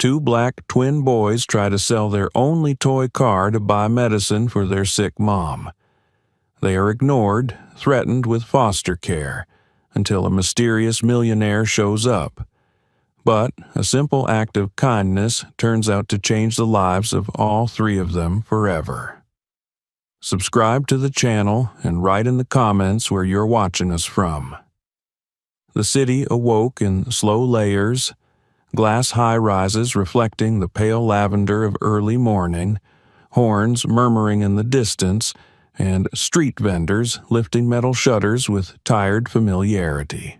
two black twin boys try to sell their only toy car to buy medicine for their sick mom. They are ignored, threatened with foster care, until a mysterious millionaire shows up. But a simple act of kindness turns out to change the lives of all three of them forever. Subscribe to the channel and write in the comments where you're watching us from. The city awoke in slow layers, glass high-rises reflecting the pale lavender of early morning, horns murmuring in the distance, and street vendors lifting metal shutters with tired familiarity.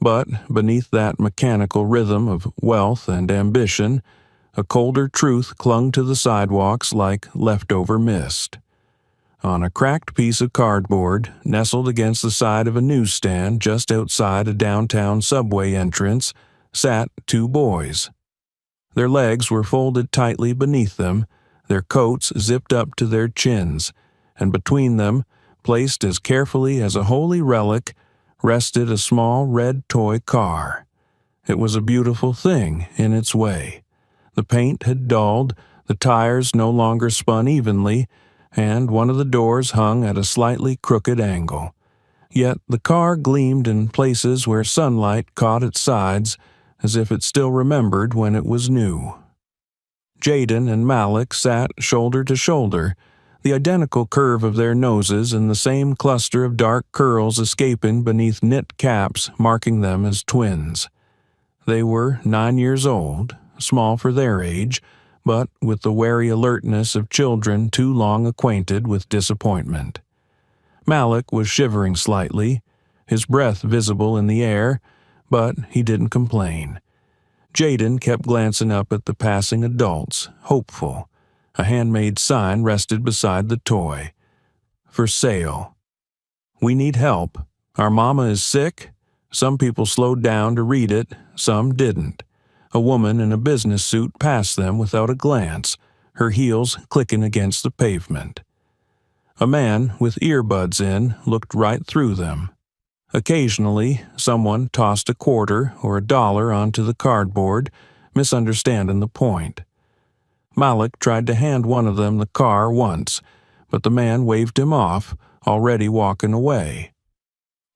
But beneath that mechanical rhythm of wealth and ambition, a colder truth clung to the sidewalks like leftover mist. On a cracked piece of cardboard, nestled against the side of a newsstand just outside a downtown subway entrance, sat two boys. Their legs were folded tightly beneath them, their coats zipped up to their chins, and between them, placed as carefully as a holy relic, rested a small red toy car. It was a beautiful thing in its way. The paint had dulled, the tires no longer spun evenly, and one of the doors hung at a slightly crooked angle. Yet the car gleamed in places where sunlight caught its sides, as if it still remembered when it was new. Jaden and Malik sat shoulder to shoulder, the identical curve of their noses and the same cluster of dark curls escaping beneath knit caps marking them as twins. They were 9 years old, small for their age, but with the wary alertness of children too long acquainted with disappointment. Malik was shivering slightly, his breath visible in the air, but he didn't complain. Jaden kept glancing up at the passing adults, hopeful. A handmade sign rested beside the toy. For sale. We need help. Our mama is sick. Some people slowed down to read it, some didn't. A woman in a business suit passed them without a glance, her heels clicking against the pavement. A man with earbuds in looked right through them. Occasionally, someone tossed a quarter or $1 onto the cardboard, misunderstanding the point. Malik tried to hand one of them the car once, but the man waved him off, already walking away.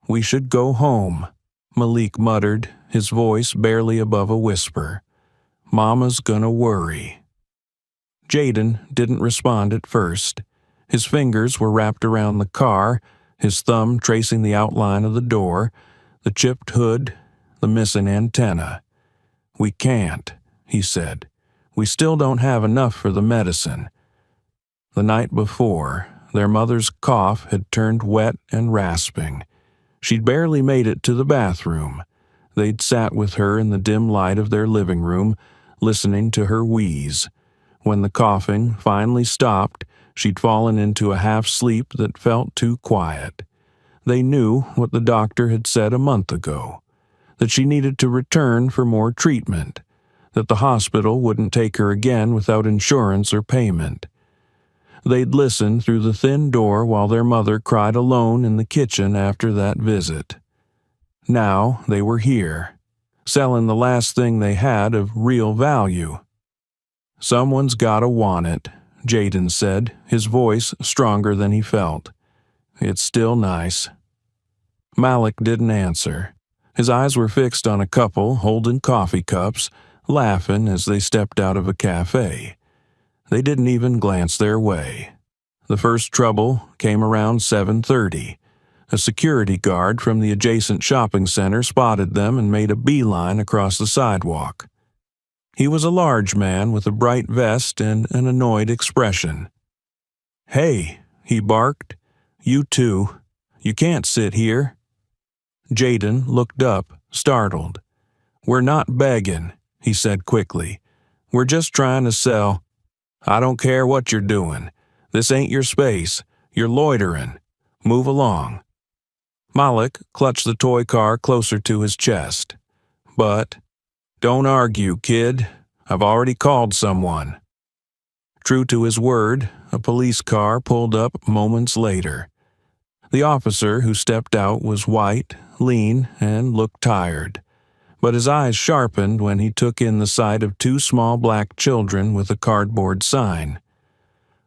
"We should go home," Malik muttered, his voice barely above a whisper. "Mama's gonna worry." Jaden didn't respond at first. His fingers were wrapped around the car, his thumb tracing the outline of the door, the chipped hood, the missing antenna. "We can't," he said. "We still don't have enough for the medicine." The night before, their mother's cough had turned wet and rasping. She'd barely made it to the bathroom. They'd sat with her in the dim light of their living room, listening to her wheeze. When the coughing finally stopped, she'd fallen into a half-sleep that felt too quiet. They knew what the doctor had said a month ago, that she needed to return for more treatment, that the hospital wouldn't take her again without insurance or payment. They'd listened through the thin door while their mother cried alone in the kitchen after that visit. Now they were here, selling the last thing they had of real value. "Someone's gotta want it," Jaden said, his voice stronger than he felt. "It's still nice." Malik didn't answer. His eyes were fixed on a couple holding coffee cups, laughing as they stepped out of a cafe. They didn't even glance their way. The first trouble came around 7:30. A security guard from the adjacent shopping center spotted them and made a beeline across the sidewalk. He was a large man with a bright vest and an annoyed expression. "Hey," he barked. "You two. You can't sit here." Jaden looked up, startled. "We're not begging," he said quickly. "We're just trying to sell." "I don't care what you're doing. This ain't your space. You're loitering. Move along." Malik clutched the toy car closer to his chest. "But, don't argue, kid. I've already called someone." True to his word, a police car pulled up moments later. The officer who stepped out was white, lean, and looked tired. but his eyes sharpened when he took in the sight of two small black children with a cardboard sign.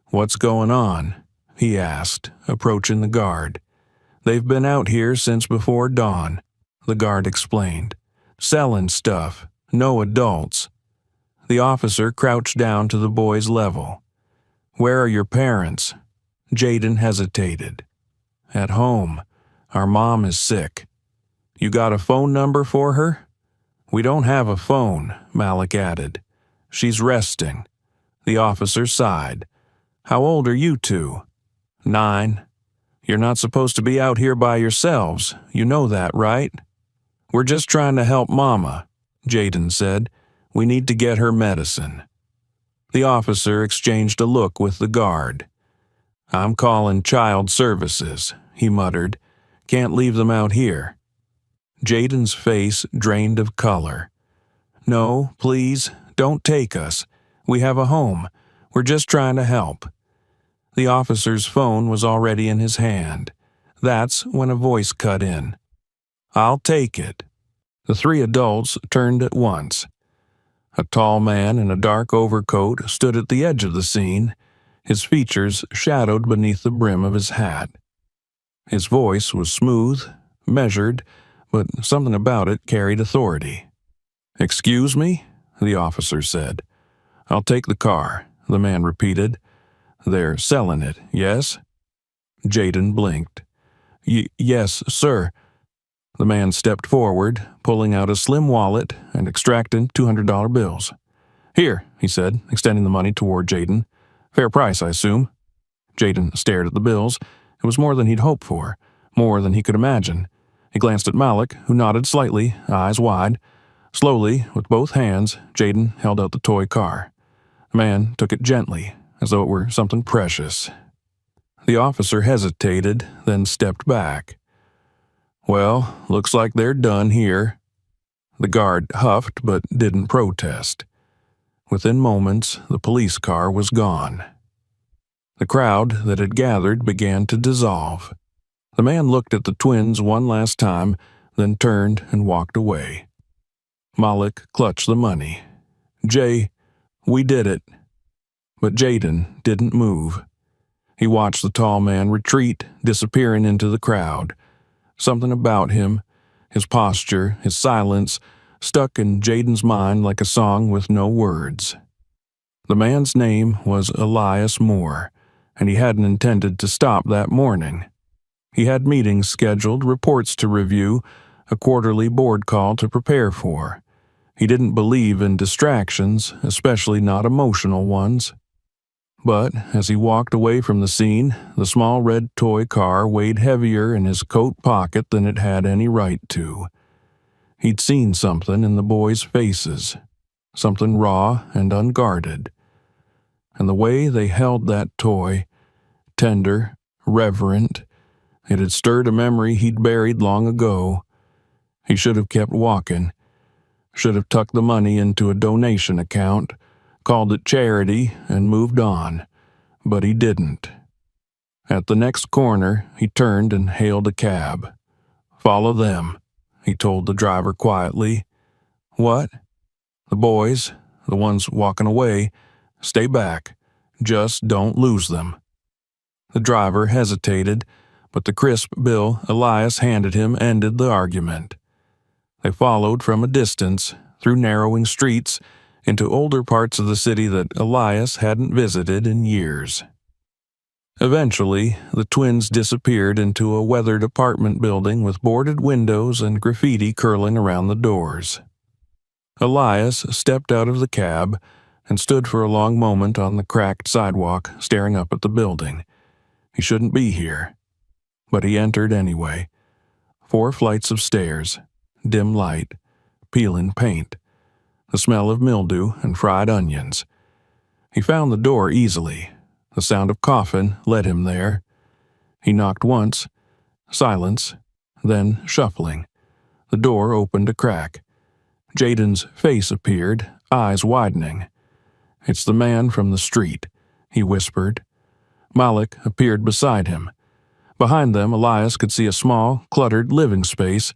"What's going on?" he asked, approaching the guard. "They've been out here since before dawn," the guard explained. "Selling stuff. No adults." The officer crouched down to the boy's level. "Where are your parents?" Jaden hesitated. "At home. Our mom is sick." "You got a phone number for her?" "We don't have a phone," Malik added. "She's resting." The officer sighed. "How old are you two?" 9. "You're not supposed to be out here by yourselves. You know that, right?" "We're just trying to help Mama," Jaden said. "We need to get her medicine." The officer exchanged a look with the guard. "I'm calling child services," he muttered. "Can't leave them out here." Jaden's face drained of color. "No, please, don't take us. We have a home. We're just trying to help." The officer's phone was already in his hand. That's when a voice cut in. "I'll take it." The three adults turned at once. A tall man in a dark overcoat stood at the edge of the scene, his features shadowed beneath the brim of his hat. His voice was smooth, measured, but something about it carried authority. "Excuse me?" the officer said. "I'll take the car," the man repeated. "They're selling it, yes?" Jaden blinked. Yes, sir." The man stepped forward, pulling out a slim wallet and extracting $200 bills. "Here," he said, extending the money toward Jaden. "Fair price, I assume." Jaden stared at the bills. It was more than he'd hoped for, more than he could imagine. He glanced at Malik, who nodded slightly, eyes wide. Slowly, with both hands, Jaden held out the toy car. The man took it gently, as though it were something precious. The officer hesitated, then stepped back. "Well, looks like they're done here." The guard huffed but didn't protest. Within moments, the police car was gone. The crowd that had gathered began to dissolve. The man looked at the twins one last time, then turned and walked away. Malik clutched the money. "Jay, we did it." But Jaden didn't move. He watched the tall man retreat, disappearing into the crowd. Something about him, his posture, his silence, stuck in Jaden's mind like a song with no words. The man's name was Elias Moore, and he hadn't intended to stop that morning. He had meetings scheduled, reports to review, a quarterly board call to prepare for. He didn't believe in distractions, especially not emotional ones. But as he walked away from the scene, the small red toy car weighed heavier in his coat pocket than it had any right to. He'd seen something in the boys' faces, something raw and unguarded. And the way they held that toy, tender, reverent, it had stirred a memory he'd buried long ago. He should have kept walking, should have tucked the money into a donation account, called it charity, and moved on, but he didn't. At the next corner, he turned and hailed a cab. "Follow them," he told the driver quietly. "What?" "The boys, the ones walking away, stay back. Just don't lose them." The driver hesitated, but the crisp bill Elias handed him ended the argument. They followed from a distance, through narrowing streets, into older parts of the city that Elias hadn't visited in years. Eventually, the twins disappeared into a weathered apartment building with boarded windows and graffiti curling around the doors. Elias stepped out of the cab and stood for a long moment on the cracked sidewalk, staring up at the building. He shouldn't be here. But he entered anyway. 4 flights of stairs, dim light, peeling paint, the smell of mildew and fried onions. He found the door easily. The sound of coughing led him there. He knocked once. Silence. Then shuffling. The door opened a crack. Jaden's face appeared, eyes widening. "It's the man from the street," he whispered. Malik appeared beside him. Behind them, Elias could see a small, cluttered living space,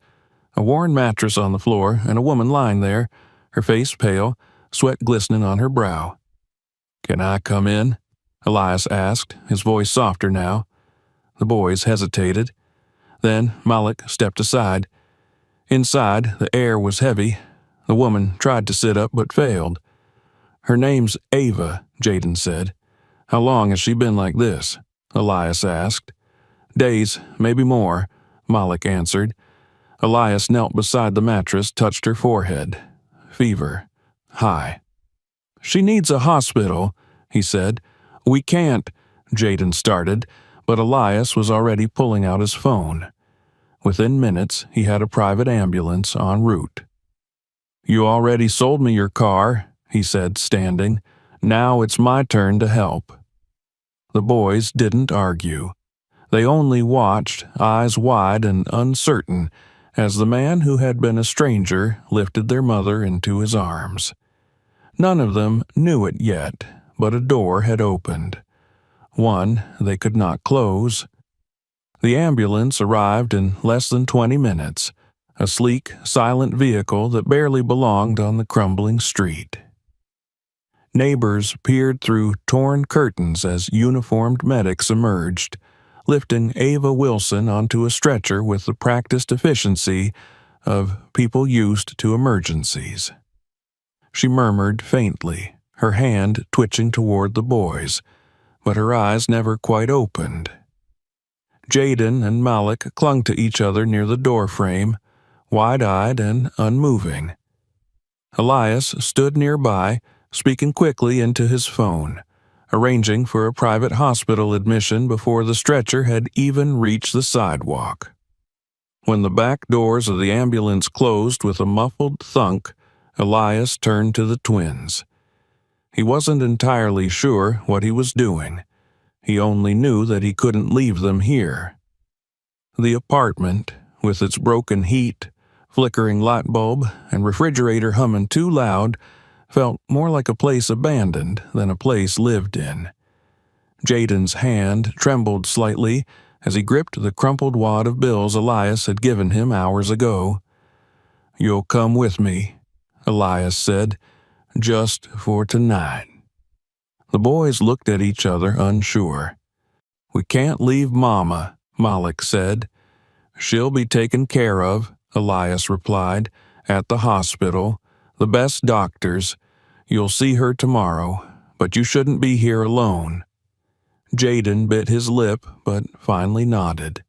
A worn mattress on the floor and a woman lying there, her face pale, sweat glistening on her brow. "Can I come in?" Elias asked, his voice softer now. The boys hesitated. Then Malik stepped aside. Inside, the air was heavy. The woman tried to sit up but failed. "Her name's Ava," Jaden said. "How long has she been like this?" Elias asked. "Days, maybe more," Malik answered. Elias knelt beside the mattress, touched her forehead. "Fever. High." "She needs a hospital," he said. "We can't," Jaden started, but Elias was already pulling out his phone. Within minutes, he had a private ambulance en route. "You already sold me your car," he said, standing. "Now it's my turn to help." The boys didn't argue. They only watched, eyes wide and uncertain, as the man who had been a stranger lifted their mother into his arms. None of them knew it yet, but a door had opened. One they could not close. The ambulance arrived in less than 20 minutes, a sleek, silent vehicle that barely belonged on the crumbling street. Neighbors peered through torn curtains as uniformed medics emerged, lifting Ava Wilson onto a stretcher with the practiced efficiency of people used to emergencies. She murmured faintly, her hand twitching toward the boys, but her eyes never quite opened. Jaden and Malik clung to each other near the doorframe, wide-eyed and unmoving. Elias stood nearby, speaking quickly into his phone, arranging for a private hospital admission before the stretcher had even reached the sidewalk. When the back doors of the ambulance closed with a muffled thunk, Elias turned to the twins. He wasn't entirely sure what he was doing. He only knew that he couldn't leave them here. The apartment, with its broken heat, flickering light bulb, and refrigerator humming too loud, felt more like a place abandoned than a place lived in. Jaden's hand trembled slightly as he gripped the crumpled wad of bills Elias had given him hours ago. "You'll come with me," Elias said, "just for tonight." The boys looked at each other unsure. "We can't leave Mama," Malik said. "She'll be taken care of," Elias replied, "at the hospital. The best doctors. You'll see her tomorrow, but you shouldn't be here alone." Jaden bit his lip, but finally nodded.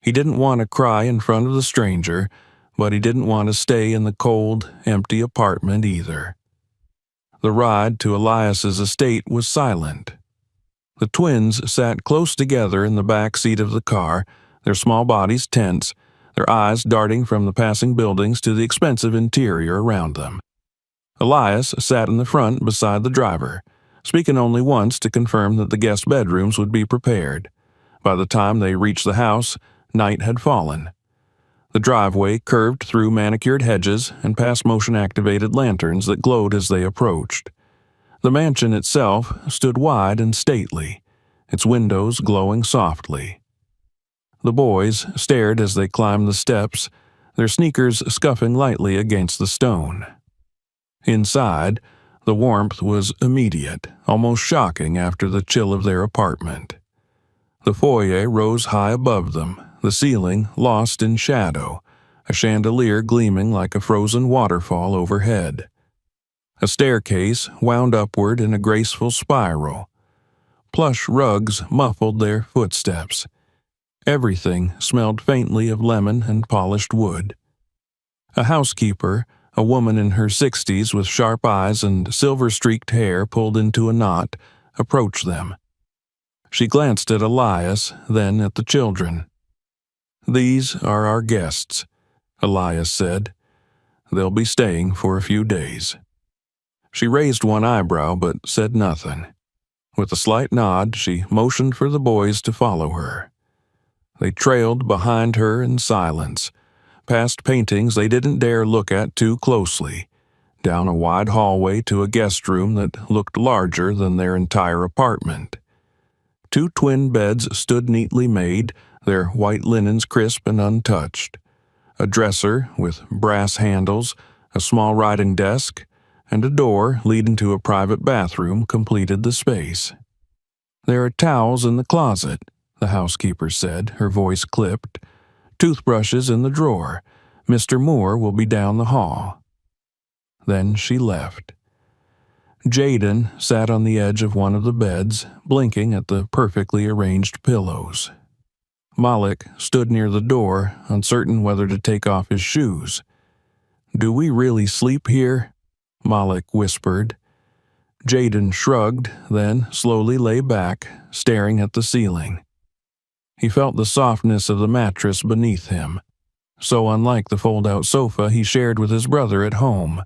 He didn't want to cry in front of the stranger, but he didn't want to stay in the cold, empty apartment either. The ride to Elias's estate was silent. The twins sat close together in the back seat of the car, their small bodies tense, their eyes darting from the passing buildings to the expensive interior around them. Elias sat in the front beside the driver, speaking only once to confirm that the guest bedrooms would be prepared. By the time they reached the house, night had fallen. The driveway curved through manicured hedges and past motion-activated lanterns that glowed as they approached. The mansion itself stood wide and stately, its windows glowing softly. The boys stared as they climbed the steps, their sneakers scuffing lightly against the stone. Inside, the warmth was immediate, almost shocking after the chill of their apartment. The foyer rose high above them, the ceiling lost in shadow, a chandelier gleaming like a frozen waterfall overhead. A staircase wound upward in a graceful spiral. Plush rugs muffled their footsteps. Everything smelled faintly of lemon and polished wood. A housekeeper, a woman in her 60s with sharp eyes and silver-streaked hair pulled into a knot, approached them. She glanced at Elias, then at the children. "These are our guests," Elias said. "They'll be staying for a few days." She raised one eyebrow but said nothing. With a slight nod, she motioned for the boys to follow her. They trailed behind her in silence, past paintings they didn't dare look at too closely, down a wide hallway to a guest room that looked larger than their entire apartment. 2 twin beds stood neatly made, their white linens crisp and untouched. A dresser with brass handles, a small writing desk, and a door leading to a private bathroom completed the space. "There are towels in the closet," the housekeeper said, her voice clipped. "Toothbrushes in the drawer. Mr. Moore will be down the hall." Then she left. Jaden sat on the edge of one of the beds, blinking at the perfectly arranged pillows. Malik stood near the door, uncertain whether to take off his shoes. "Do we really sleep here?" Malik whispered. Jaden shrugged, then slowly lay back, staring at the ceiling. He felt the softness of the mattress beneath him, so unlike the fold-out sofa he shared with his brother at home.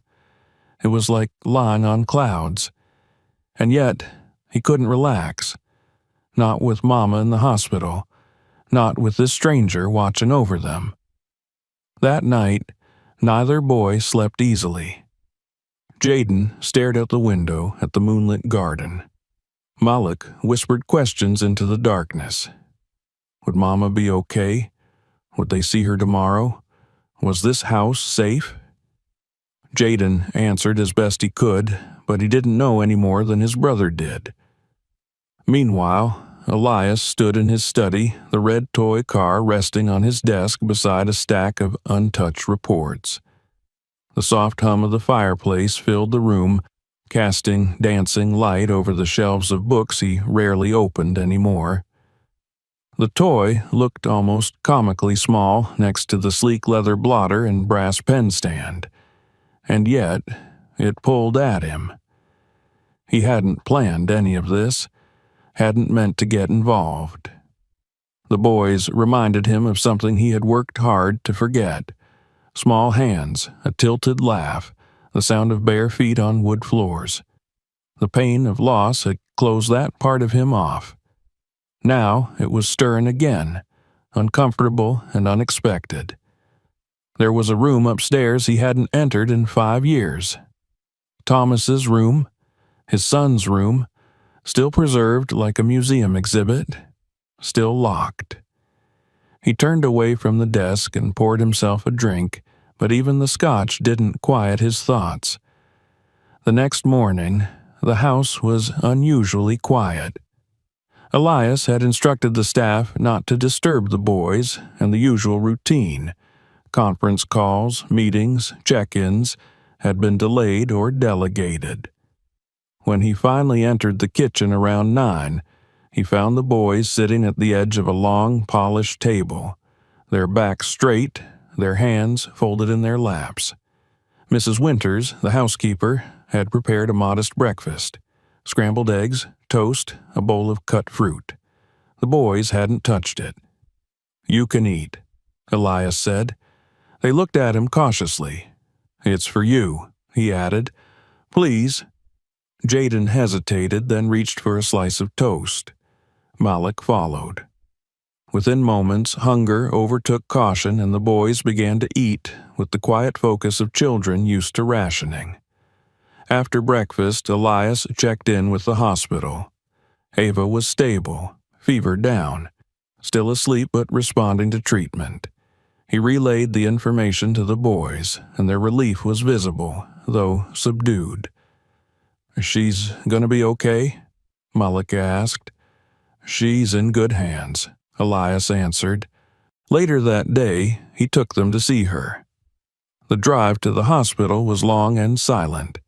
It was like lying on clouds. And yet, he couldn't relax. Not with Mama in the hospital. Not with this stranger watching over them. That night, neither boy slept easily. Jaden stared out the window at the moonlit garden. Malik whispered questions into the darkness. Would Mama be okay? Would they see her tomorrow? Was this house safe? Jaden answered as best he could, but he didn't know any more than his brother did. Meanwhile, Elias stood in his study, the red toy car resting on his desk beside a stack of untouched reports. The soft hum of the fireplace filled the room, casting dancing light over the shelves of books he rarely opened anymore. The toy looked almost comically small next to the sleek leather blotter and brass pen stand, and yet it pulled at him. He hadn't planned any of this, hadn't meant to get involved. The boys reminded him of something he had worked hard to forget. Small hands, a tilted laugh, the sound of bare feet on wood floors. The pain of loss had closed that part of him off. Now it was stirring again, uncomfortable and unexpected. There was a room upstairs he hadn't entered in 5 years. Thomas's room, his son's room, still preserved like a museum exhibit, still locked. He turned away from the desk and poured himself a drink, but even the scotch didn't quiet his thoughts. The next morning, the house was unusually quiet. Elias had instructed the staff not to disturb the boys and the usual routine. Conference calls, meetings, check-ins had been delayed or delegated. When he finally entered the kitchen around 9, he found the boys sitting at the edge of a long, polished table, their backs straight, their hands folded in their laps. Mrs. Winters, the housekeeper, had prepared a modest breakfast: scrambled eggs, toast, a bowl of cut fruit. The boys hadn't touched it. "You can eat," Elias said. They looked at him cautiously. "It's for you," he added. "Please." Jaden hesitated, then reached for a slice of toast. Malik followed. Within moments, hunger overtook caution and the boys began to eat with the quiet focus of children used to rationing. After breakfast, Elias checked in with the hospital. Ava was stable, fever down, still asleep but responding to treatment. He relayed the information to the boys, and their relief was visible, though subdued. "She's gonna be okay?" Malik asked. "She's in good hands," Elias answered. Later that day, he took them to see her. The drive to the hospital was long and silent,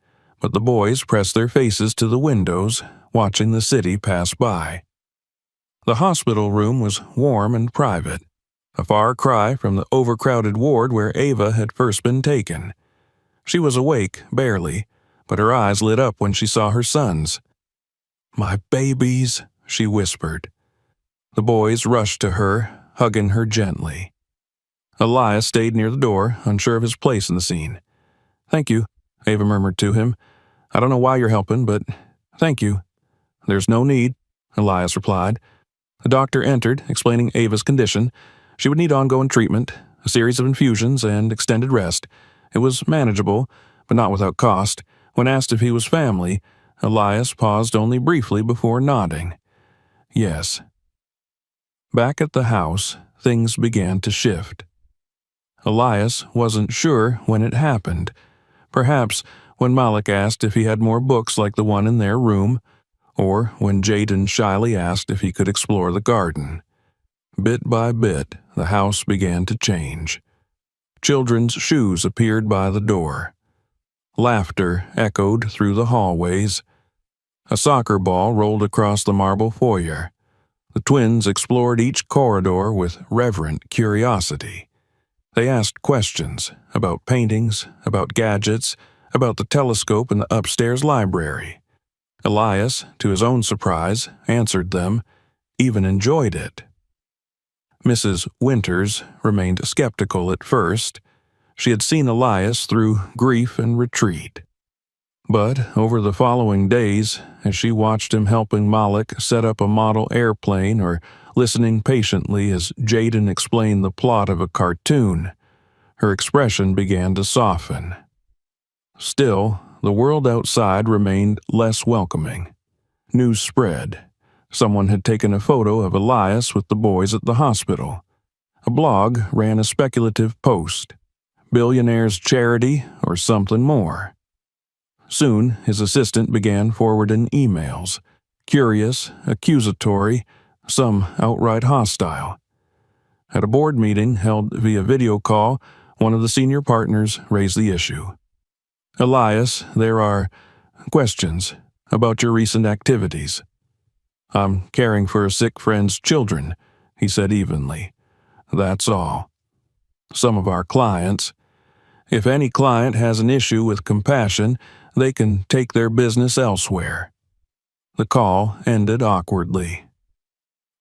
but the boys pressed their faces to the windows, watching the city pass by. The hospital room was warm and private, a far cry from the overcrowded ward where Ava had first been taken. She was awake, barely, but her eyes lit up when she saw her sons. "My babies," she whispered. The boys rushed to her, hugging her gently. Elias stayed near the door, unsure of his place in the scene. "Thank you," Ava murmured to him. "I don't know why you're helping, but thank you." "There's no need," Elias replied. The doctor entered, explaining Ava's condition. She would need ongoing treatment, a series of infusions, and extended rest. It was manageable, but not without cost. When asked if he was family, Elias paused only briefly before nodding. Yes. Back at the house, things began to shift. Elias wasn't sure when it happened. Perhaps when Malik asked if he had more books like the one in their room, or when Jaden shyly asked if he could explore the garden. Bit by bit, the house began to change. Children's shoes appeared by the door. Laughter echoed through the hallways. A soccer ball rolled across the marble foyer. The twins explored each corridor with reverent curiosity. They asked questions about paintings, about gadgets, about the telescope in the upstairs library. Elias, to his own surprise, answered them, even enjoyed it. Mrs. Winters remained skeptical at first. She had seen Elias through grief and retreat. But over the following days, as she watched him helping Malik set up a model airplane or listening patiently as Jaden explained the plot of a cartoon, her expression began to soften. Still, the world outside remained less welcoming. News spread. Someone had taken a photo of Elias with the boys at the hospital. A blog ran a speculative post. Millionaire's charity or something more. Soon, his assistant began forwarding emails, curious, accusatory, some outright hostile. At a board meeting held via video call, one of the senior partners raised the issue. Elias, there are questions about your recent activities. I'm caring for a sick friend's children, he said evenly. That's all. Some of our clients. If any client has an issue with compassion, they can take their business elsewhere. The call ended awkwardly.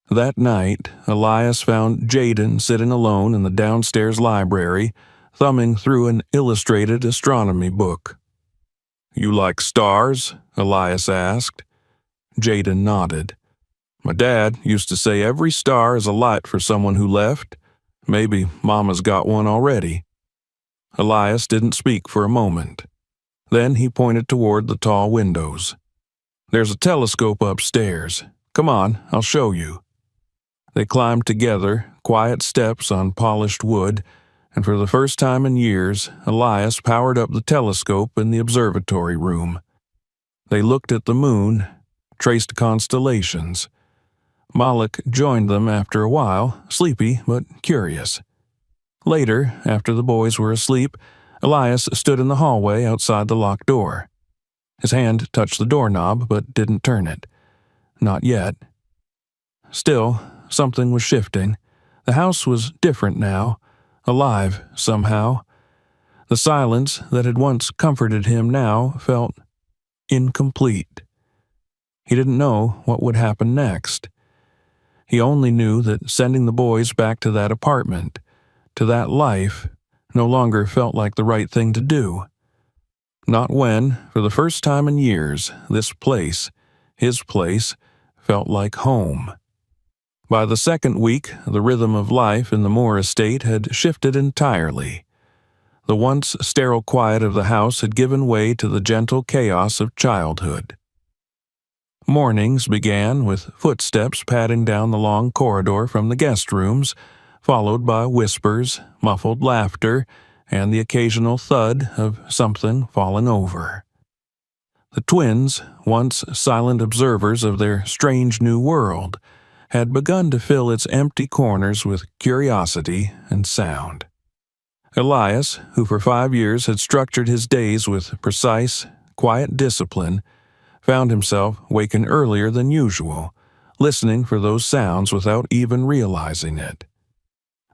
That night, Elias found Jaden sitting alone in the downstairs library, thumbing through an illustrated astronomy book. You like stars? Elias asked. Jaden nodded. My dad used to say every star is a light for someone who left. Maybe Mama's got one already. Elias didn't speak for a moment. Then he pointed toward the tall windows. There's a telescope upstairs. Come on, I'll show you. They climbed together, quiet steps on polished wood, and for the first time in years, Elias powered up the telescope in the observatory room. They looked at the moon, traced constellations. Malik joined them after a while, sleepy but curious. Later, after the boys were asleep, Elias stood in the hallway outside the locked door. His hand touched the doorknob but didn't turn it. Not yet. Still, something was shifting. The house was different now, alive somehow. The silence that had once comforted him now felt incomplete. He didn't know what would happen next. He only knew that sending the boys back to that apartment, to that life, no longer felt like the right thing to do. Not when, for the first time in years, this place, his place, felt like home. By the second week, the rhythm of life in the Moore estate had shifted entirely. The once sterile quiet of the house had given way to the gentle chaos of childhood. Mornings began with footsteps padding down the long corridor from the guest rooms, followed by whispers, muffled laughter, and the occasional thud of something falling over. The twins, once silent observers of their strange new world, had begun to fill its empty corners with curiosity and sound. Elias, who for 5 years had structured his days with precise, quiet discipline, found himself waking earlier than usual, listening for those sounds without even realizing it.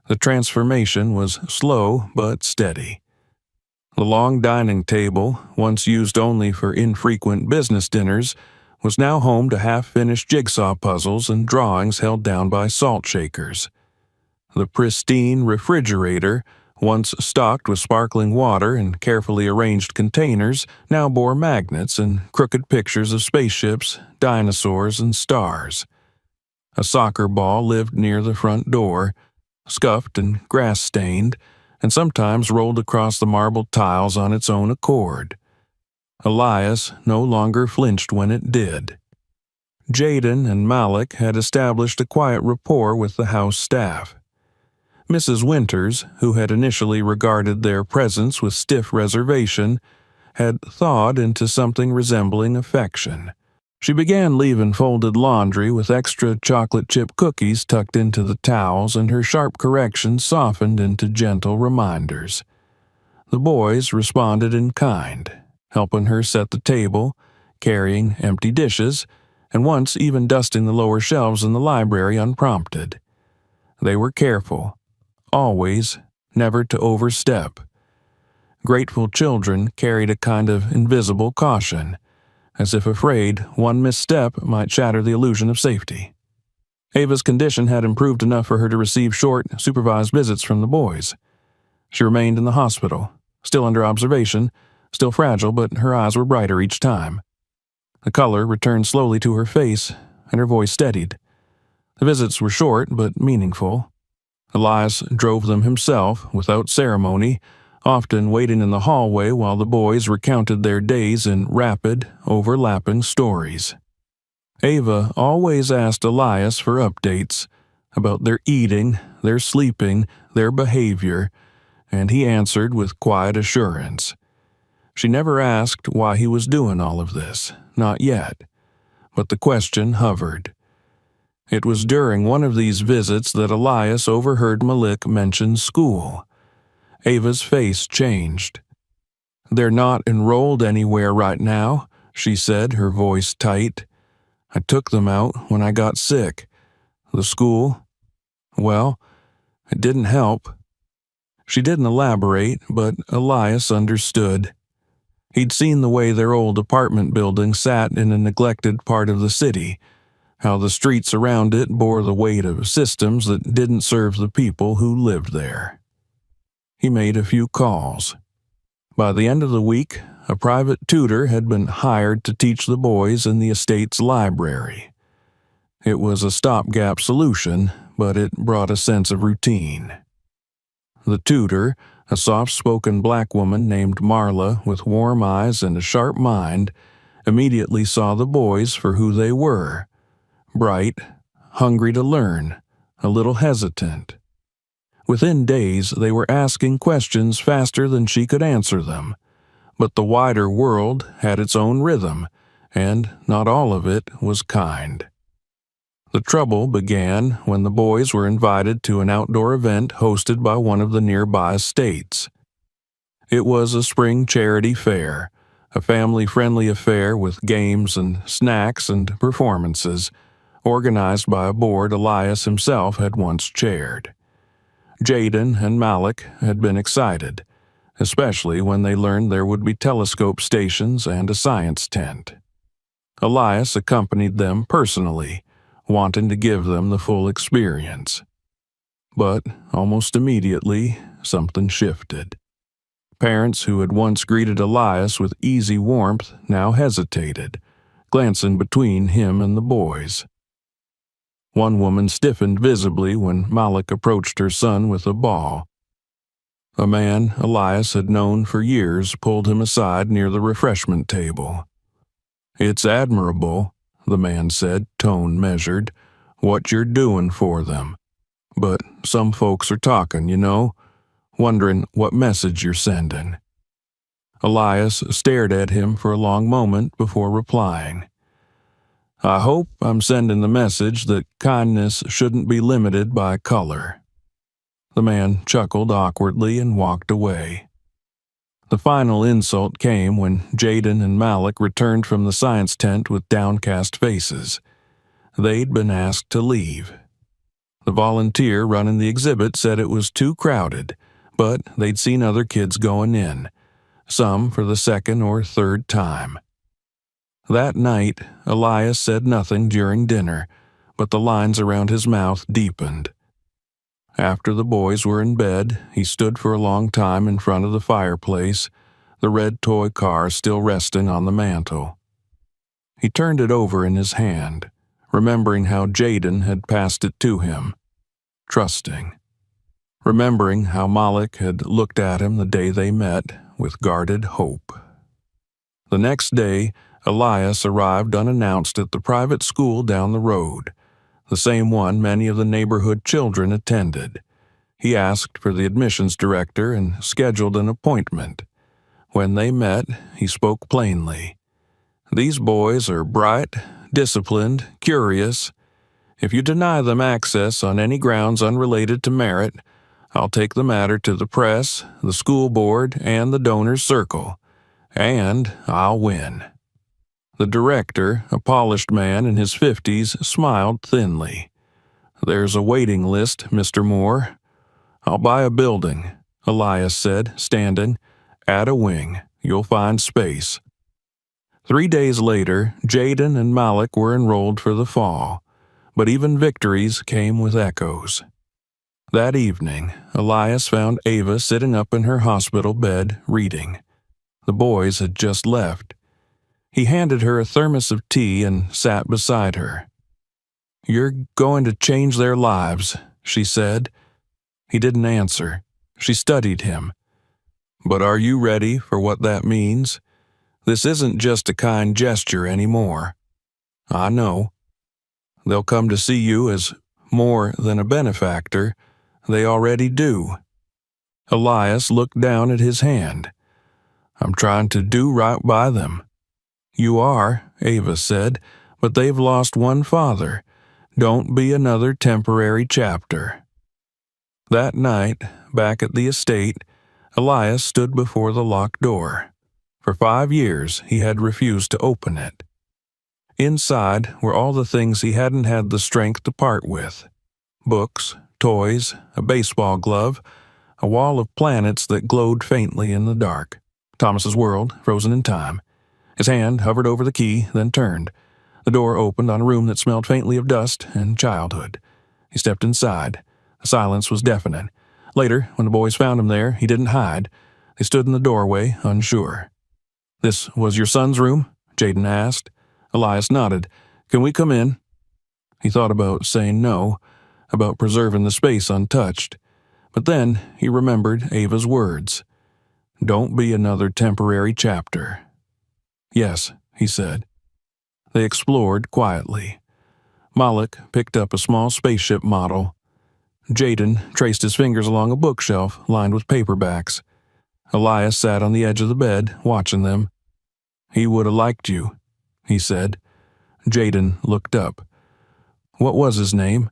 The transformation was slow but steady. The long dining table, once used only for infrequent business dinners, was now home to half-finished jigsaw puzzles and drawings held down by salt shakers. The pristine refrigerator, once stocked with sparkling water and carefully arranged containers, now bore magnets and crooked pictures of spaceships, dinosaurs, and stars. A soccer ball lived near the front door, scuffed and grass-stained, and sometimes rolled across the marble tiles on its own accord. Elias no longer flinched when it did. Jaden and Malik had established a quiet rapport with the house staff. Mrs. Winters, who had initially regarded their presence with stiff reservation, had thawed into something resembling affection. She began leaving folded laundry with extra chocolate chip cookies tucked into the towels, and her sharp corrections softened into gentle reminders. The boys responded in kind, helping her set the table, carrying empty dishes, and once even dusting the lower shelves in the library unprompted. They were careful, always, never to overstep. Grateful children carried a kind of invisible caution, as if afraid one misstep might shatter the illusion of safety. Ava's condition had improved enough for her to receive short, supervised visits from the boys. She remained in the hospital, still under observation, still fragile, but her eyes were brighter each time. The color returned slowly to her face, and her voice steadied. The visits were short but meaningful. Elias drove them himself, without ceremony, often waiting in the hallway while the boys recounted their days in rapid, overlapping stories. Ava always asked Elias for updates about their eating, their sleeping, their behavior, and he answered with quiet assurance. She never asked why he was doing all of this, not yet, but the question hovered. It was during one of these visits that Elias overheard Malik mention school. Ava's face changed. "They're not enrolled anywhere right now," she said, her voice tight. "I took them out when I got sick. The school, well, it didn't help." She didn't elaborate, but Elias understood. He'd seen the way their old apartment building sat in a neglected part of the city, how the streets around it bore the weight of systems that didn't serve the people who lived there. He made a few calls. By the end of the week, a private tutor had been hired to teach the boys in the estate's library. It was a stopgap solution, but it brought a sense of routine. The tutor, a soft-spoken black woman named Marla with warm eyes and a sharp mind, immediately saw the boys for who they were: bright, hungry to learn, a little hesitant. Within days, they were asking questions faster than she could answer them. But the wider world had its own rhythm, and not all of it was kind. The trouble began when the boys were invited to an outdoor event hosted by one of the nearby estates. It was a spring charity fair, a family-friendly affair with games and snacks and performances, organized by a board Elias himself had once chaired. Jaden and Malik had been excited, especially when they learned there would be telescope stations and a science tent. Elias accompanied them personally, wanting to give them the full experience. But almost immediately, something shifted. Parents who had once greeted Elias with easy warmth now hesitated, glancing between him and the boys. One woman stiffened visibly when Malik approached her son with a ball. A man Elias had known for years pulled him aside near the refreshment table. "It's admirable," the man said, tone measured, "what you're doing for them. But some folks are talking, wondering what message you're sending." Elias stared at him for a long moment before replying. "I hope I'm sending the message that kindness shouldn't be limited by color." The man chuckled awkwardly and walked away. The final insult came when Jaden and Malik returned from the science tent with downcast faces. They'd been asked to leave. The volunteer running the exhibit said it was too crowded, but they'd seen other kids going in, some for the second or third time. That night, Elias said nothing during dinner, but the lines around his mouth deepened. After the boys were in bed, he stood for a long time in front of the fireplace, the red toy car still resting on the mantel. He turned it over in his hand, remembering how Jaden had passed it to him, trusting. Remembering how Malik had looked at him the day they met with guarded hope. The next day, Elias arrived unannounced at the private school down the road, the same one many of the neighborhood children attended. He asked for the admissions director and scheduled an appointment. When they met, he spoke plainly. These boys are bright, disciplined, curious. If you deny them access on any grounds unrelated to merit, I'll take the matter to the press, the school board, and the donors' circle, and I'll win. The director, a polished man in his 50s, smiled thinly. There's a waiting list, Mr. Moore. I'll buy a building, Elias said, standing. Add a wing. You'll find space. 3 days later, Jaden and Malik were enrolled for the fall, but even victories came with echoes. That evening, Elias found Ava sitting up in her hospital bed, reading. The boys had just left. He handed her a thermos of tea and sat beside her. "You're going to change their lives," she said. He didn't answer. She studied him. "But are you ready for what that means? This isn't just a kind gesture anymore." "I know. They'll come to see you as more than a benefactor. They already do." Elias looked down at his hand. "I'm trying to do right by them." "You are," Ava said, "but they've lost one father. Don't be another temporary chapter." That night, back at the estate, Elias stood before the locked door. For 5 years, he had refused to open it. Inside were all the things he hadn't had the strength to part with. Books, toys, a baseball glove, a wall of planets that glowed faintly in the dark. Thomas's world, frozen in time. His hand hovered over the key, then turned. The door opened on a room that smelled faintly of dust and childhood. He stepped inside. The silence was deafening. Later, when the boys found him there, he didn't hide. They stood in the doorway, unsure. "This was your son's room?" Jaden asked. Elias nodded. "Can we come in?" He thought about saying no, about preserving the space untouched. But then he remembered Ava's words. "Don't be another temporary chapter." "Yes," he said. They explored quietly. Malik picked up a small spaceship model. Jaden traced his fingers along a bookshelf lined with paperbacks. Elias sat on the edge of the bed, watching them. "He would have liked you," he said. Jaden looked up. "What was his name?"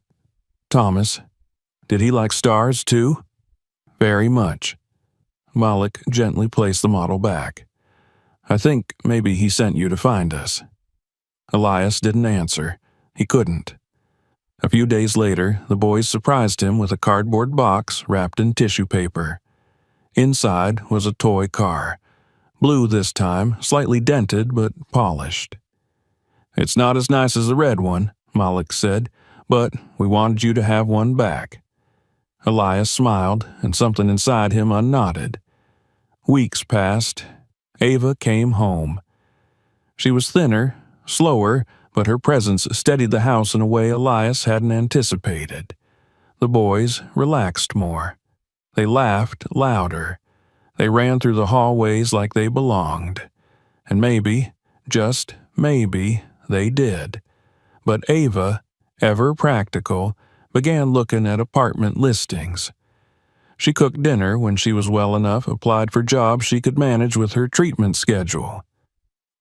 "Thomas." "Did he like stars, too?" "Very much." Malik gently placed the model back. "I think maybe he sent you to find us." Elias didn't answer. He couldn't. A few days later, the boys surprised him with a cardboard box wrapped in tissue paper. Inside was a toy car. Blue this time, slightly dented but polished. "It's not as nice as the red one," Malik said, "but we wanted you to have one back." Elias smiled, and something inside him unknotted. Weeks passed. Ava came home. She was thinner, slower, but her presence steadied the house in a way Elias hadn't anticipated. The boys relaxed more. They laughed louder. They ran through the hallways like they belonged. And maybe, just maybe, they did. But Ava, ever practical, began looking at apartment listings. She cooked dinner when she was well enough, applied for jobs she could manage with her treatment schedule.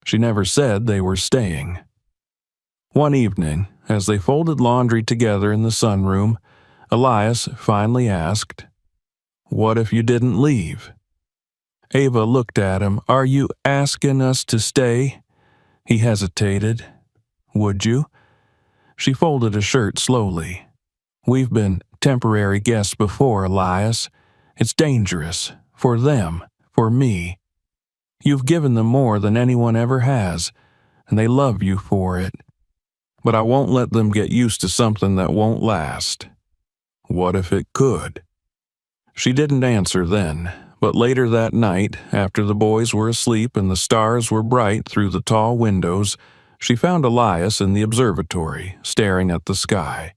She never said they were staying. One evening, as they folded laundry together in the sunroom, Elias finally asked, "What if you didn't leave?" Ava looked at him. "Are you asking us to stay?" He hesitated. "Would you?" She folded a shirt slowly. "We've been temporary guests before, Elias. It's dangerous. For them. For me. You've given them more than anyone ever has, and they love you for it. But I won't let them get used to something that won't last. What if it could?" She didn't answer then, but later that night, after the boys were asleep and the stars were bright through the tall windows, she found Elias in the observatory, staring at the sky.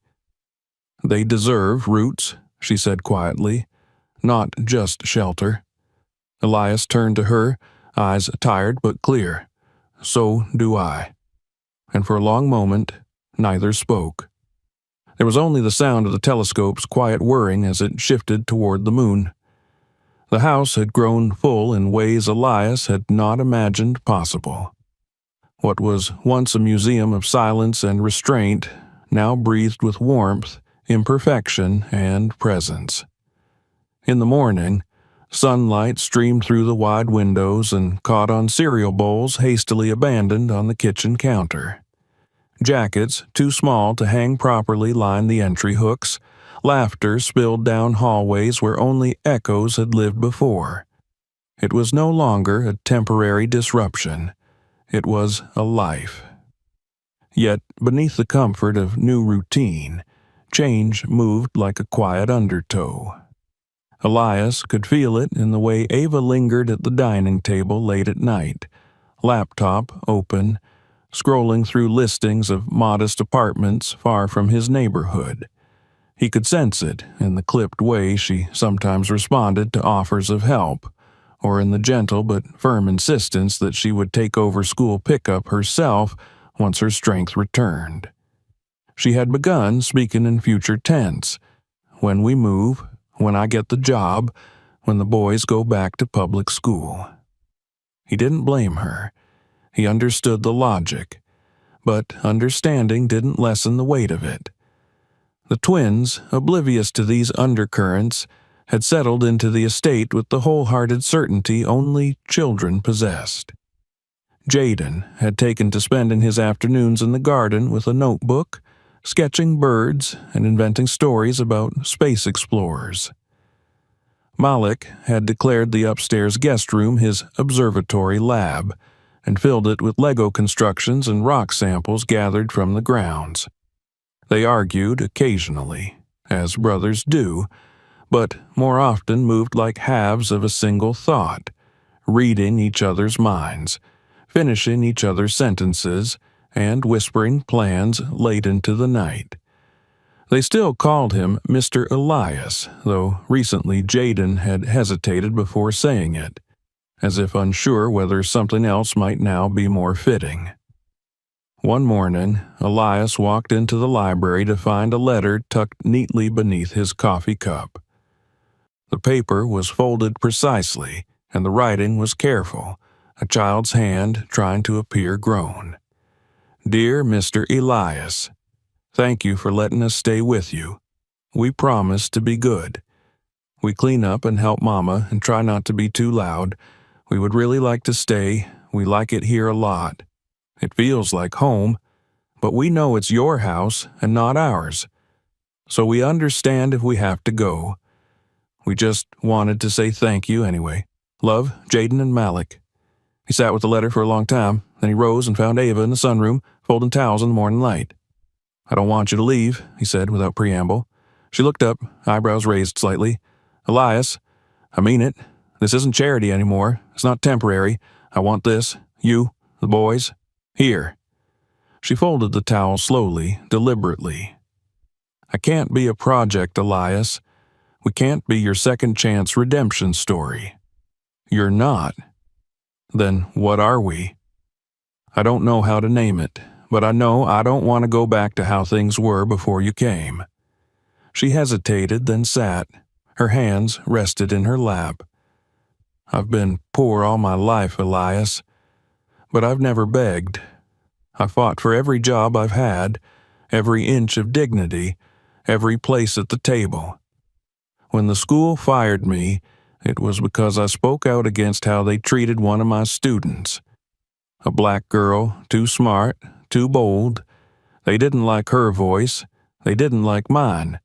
"They deserve roots," she said quietly, "not just shelter." Elias turned to her, eyes tired but clear. "So do I." And for a long moment, neither spoke. There was only the sound of the telescope's quiet whirring as it shifted toward the moon. The house had grown full in ways Elias had not imagined possible. What was once a museum of silence and restraint now breathed with warmth, imperfection, and presence. In the morning, sunlight streamed through the wide windows and caught on cereal bowls hastily abandoned on the kitchen counter. Jackets, too small to hang properly, lined the entry hooks. Laughter spilled down hallways where only echoes had lived before. It was no longer a temporary disruption. It was a life. Yet, beneath the comfort of new routine, change moved like a quiet undertow. Elias could feel it in the way Ava lingered at the dining table late at night, laptop open, scrolling through listings of modest apartments far from his neighborhood. He could sense it in the clipped way she sometimes responded to offers of help, or in the gentle but firm insistence that she would take over school pickup herself once her strength returned. She had begun speaking in future tense. When we move, when I get the job, when the boys go back to public school. He didn't blame her. He understood the logic, but understanding didn't lessen the weight of it. The twins, oblivious to these undercurrents, had settled into the estate with the wholehearted certainty only children possessed. Jaden had taken to spending his afternoons in the garden with a notebook, sketching birds and inventing stories about space explorers. Malik had declared the upstairs guest room his observatory lab, and filled it with Lego constructions and rock samples gathered from the grounds. They argued occasionally, as brothers do, but more often moved like halves of a single thought, reading each other's minds, finishing each other's sentences, and whispering plans late into the night. They still called him Mr. Elias, though recently Jaden had hesitated before saying it, as if unsure whether something else might now be more fitting. One morning, Elias walked into the library to find a letter tucked neatly beneath his coffee cup. The paper was folded precisely, and the writing was careful, a child's hand trying to appear grown. Dear Mr. Elias, thank you for letting us stay with you. We promise to be good. We clean up and help Mama and try not to be too loud. We would really like to stay. We like it here a lot. It feels like home, but we know it's your house and not ours. So we understand if we have to go. We just wanted to say thank you anyway. Love, Jaden and Malik. He sat with the letter for a long time, then he rose and found Ava in the sunroom, folding towels in the morning light. I don't want you to leave, he said without preamble. She looked up, eyebrows raised slightly. Elias, I mean it. This isn't charity anymore. It's not temporary. I want this. You, the boys. Here. She folded the towel slowly, deliberately. I can't be a project, Elias. We can't be your second chance redemption story. You're not. Then what are we? I don't know how to name it, but I know I don't want to go back to how things were before you came. She hesitated, then sat. Her hands rested in her lap. I've been poor all my life, Elias, but I've never begged. I fought for every job I've had, every inch of dignity, every place at the table. When the school fired me, it was because I spoke out against how they treated one of my students. A black girl, too smart, too bold. They didn't like her voice. They didn't like mine.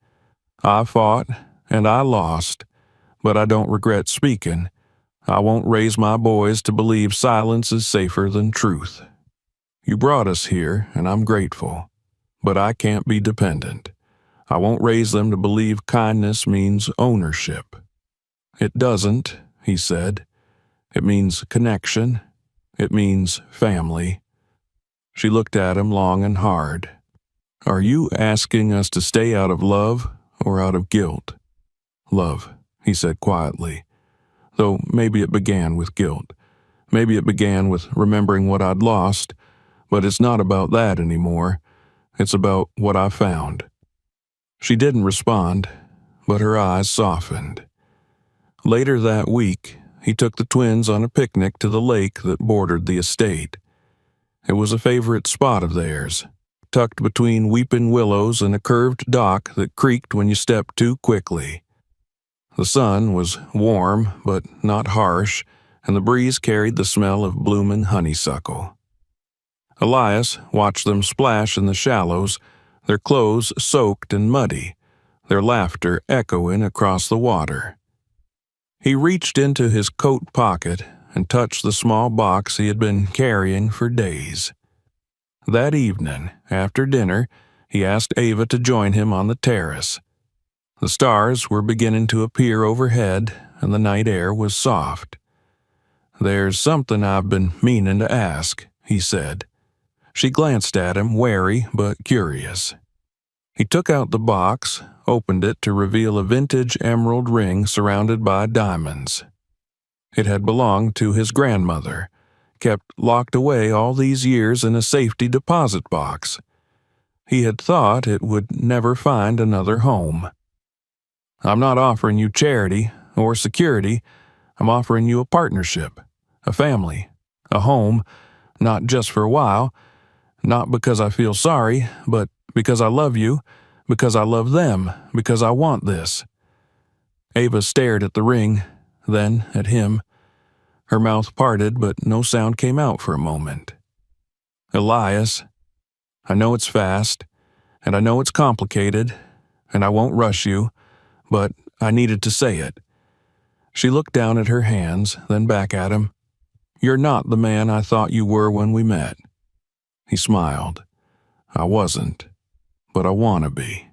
I fought, and I lost, but I don't regret speaking. I won't raise my boys to believe silence is safer than truth. You brought us here, and I'm grateful, but I can't be dependent. I won't raise them to believe kindness means ownership. It doesn't, he said. It means connection. It means family. She looked at him long and hard. Are you asking us to stay out of love or out of guilt? Love, he said quietly, though maybe it began with guilt. Maybe it began with remembering what I'd lost, but it's not about that anymore. It's about what I found. She didn't respond, but her eyes softened. Later that week, he took the twins on a picnic to the lake that bordered the estate. It was a favorite spot of theirs, tucked between weeping willows and a curved dock that creaked when you stepped too quickly. The sun was warm but not harsh, and the breeze carried the smell of blooming honeysuckle. Elias watched them splash in the shallows, their clothes soaked and muddy, their laughter echoing across the water. He reached into his coat pocket and touched the small box he had been carrying for days. That evening, after dinner, he asked Ava to join him on the terrace. The stars were beginning to appear overhead, and the night air was soft. "There's something I've been meaning to ask," he said. She glanced at him, wary but curious. He took out the box, opened it to reveal a vintage emerald ring surrounded by diamonds. It had belonged to his grandmother, kept locked away all these years in a safety deposit box. He had thought it would never find another home. "I'm not offering you charity or security. I'm offering you a partnership, a family, a home, not just for a while, not because I feel sorry, but because I love you, because I love them, because I want this." Ava stared at the ring, then at him. Her mouth parted, but no sound came out for a moment. "Elias, I know it's fast, and I know it's complicated, and I won't rush you, but I needed to say it." She looked down at her hands, then back at him. "You're not the man I thought you were when we met." He smiled. "I wasn't, but I want to be."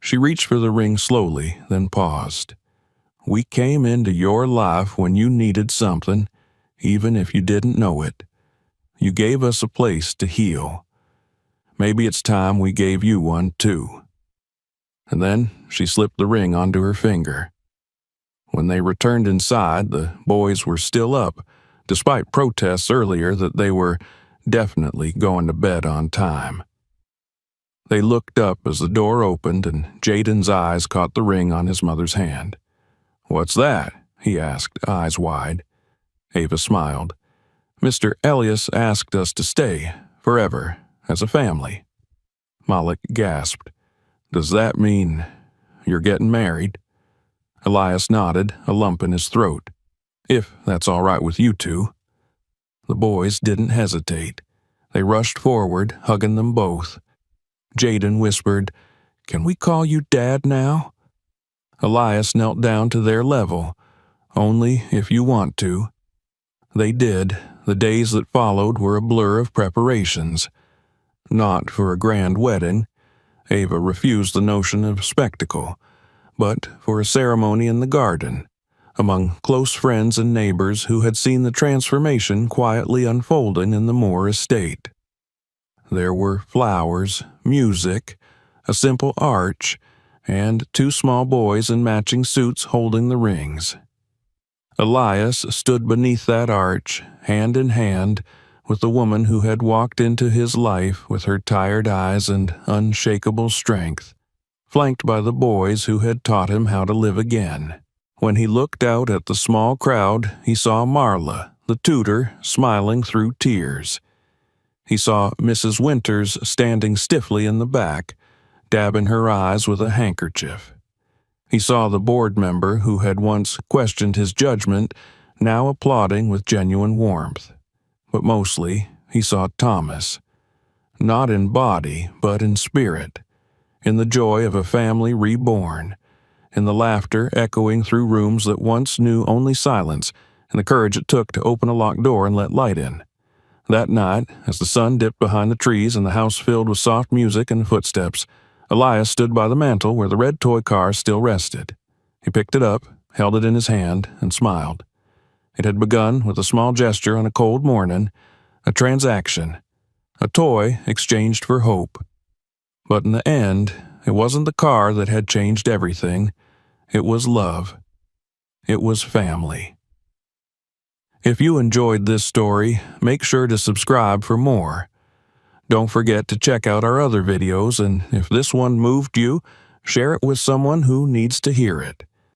She reached for the ring slowly, then paused. "We came into your life when you needed something, even if you didn't know it. You gave us a place to heal. Maybe it's time we gave you one too." And then she slipped the ring onto her finger. When they returned inside, the boys were still up, despite protests earlier that they were definitely going to bed on time. They looked up as the door opened and Jaden's eyes caught the ring on his mother's hand. "What's that?" he asked, eyes wide. Ava smiled. "Mr. Elias asked us to stay, forever, as a family." Malik gasped. "Does that mean you're getting married?" Elias nodded, a lump in his throat. "If that's all right with you two." The boys didn't hesitate. They rushed forward, hugging them both. Jaden whispered, "Can we call you Dad now?" Elias knelt down to their level. "Only if you want to." They did. The days that followed were a blur of preparations. Not for a grand wedding. Ava refused the notion of spectacle, but for a ceremony in the garden, among close friends and neighbors who had seen the transformation quietly unfolding in the Moore estate. There were flowers, music, a simple arch, and two small boys in matching suits holding the rings. Elias stood beneath that arch, hand in hand, with the woman who had walked into his life with her tired eyes and unshakable strength, flanked by the boys who had taught him how to live again. When he looked out at the small crowd, he saw Marla, the tutor, smiling through tears. He saw Mrs. Winters standing stiffly in the back, dabbing her eyes with a handkerchief. He saw the board member who had once questioned his judgment, now applauding with genuine warmth. But mostly, he saw Thomas. Not in body, but in spirit. In the joy of a family reborn. In the laughter echoing through rooms that once knew only silence, and the courage it took to open a locked door and let light in. That night, as the sun dipped behind the trees and the house filled with soft music and footsteps, Elias stood by the mantel where the red toy car still rested. He picked it up, held it in his hand, and smiled. It had begun with a small gesture on a cold morning, a transaction, a toy exchanged for hope. But in the end, it wasn't the car that had changed everything. It was love. It was family. If you enjoyed this story, make sure to subscribe for more. Don't forget to check out our other videos, and if this one moved you, Share it with someone who needs to hear it.